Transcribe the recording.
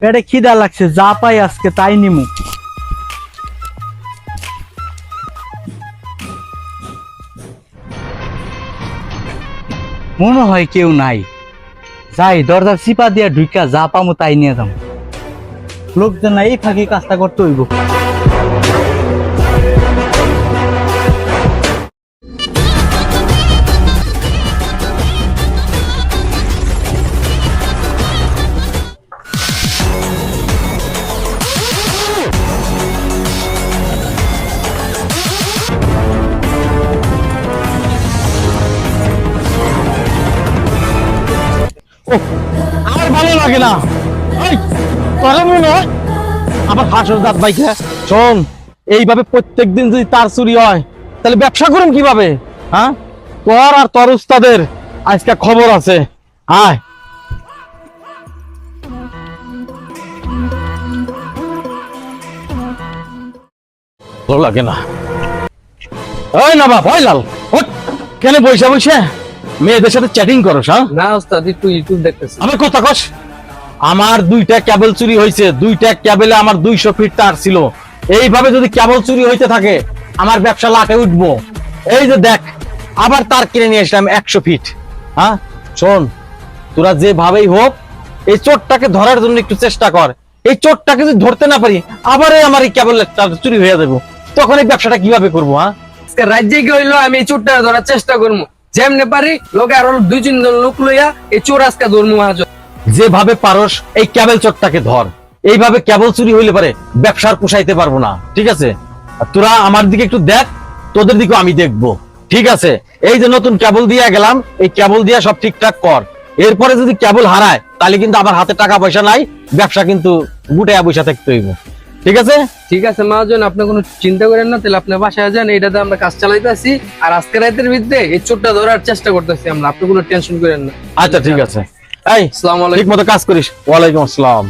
পেটে খিদা লাগছে, যা পাই আজকে তাই নিমু। মনে হয় কেউ নাই, যাই দরজা চিপা দিয়া ঢুকা যা পামু তাই নিয়ে যাবো। লোকজন নাই, এই ফাঁকি কাজটা করতে হইব। আর ভালো লাগে না, আমার ফাঁসের দাঁত বাইকে। শোন, এইভাবে প্রত্যেকদিন যদি তার চুরি হয় তাহলে ব্যবসা করুন কিভাবে? হ্যাঁ, তোর আর তোর উস্তাদের আজকে খবর আছে। আয়, ভালো লাগে না। ওই না বাপ, ওই লাল, কেন বসে বসে মেয়েদের সাথে চ্যাটিং করস? হ্যাঁ না ওস্তাদ, একটু ইউটিউব দেখতেছি। আমার কথা কস। আমার 2টা কেবল চুরি হয়েছে, 2টা কেবলে আমার 200 ফিট তার ছিল। এইভাবে যদি কেবল চুরি হইতে থাকে আমার ব্যবসা লাটে উঠবো। এই যে দেখ, আবার তার কিনে নিয়ে আসলাম 100 ফিট। হ্যাঁ শোন, তোরা যেভাবেই হোক এই চোরটাকে ধরার জন্য একটু চেষ্টা কর। এই চোরটাকে যদি ধরতে না পারি, আবার আমার এই কেবল চুরি হয়ে যাবো। তখন এই ব্যবসাটা কিভাবে করবো? হ্যাঁ, আজকে রাজ্যে কি হইলো, আমি এই চোরটা ধরার চেষ্টা করবো। যেমনে পারি লোকে আরো 2-3 জন লোক লইয়া এই চোর আজকে ধরবো। যেভাবে পারস এই কেবল চোরটাকে ধর। এইভাবে কেবল চুরি হইলে পারে ব্যবসার পোষাইতে পারবো না, ঠিক আছে? আর তোরা আমার দিকে একটু দেখ, তোদের দিকে আমি দেখবো, ঠিক আছে? এই যে নতুন কেবল দিয়ে গেলাম, এই কেবল দিয়ে সব ঠিকঠাক কর। এরপরে যদি কেবল হারায় তাহলে কিন্তু আমার হাতে টাকা পয়সা নাই, ব্যবসা কিন্তু গুটাইয়া পয়সা থাকতে হইব, ঠিক আছে? ঠিক আছে মহাজন, আপনি কোনো চিন্তা করেন না। তাহলে আপনি বাসায় যান, এইটাতে আমরা কাজ চালাইতেছি। আর আজকে রাতের ভিতরে এই চোরটা ধরার চেষ্টা করতেছি আমরা, আপনি কোনো টেনশন করেন না। আচ্ছা ঠিক আছে। এই আসসালামু আলাইকুম। ঠিক মতো কাজ করিস। ওয়ালাইকুম আসসালাম।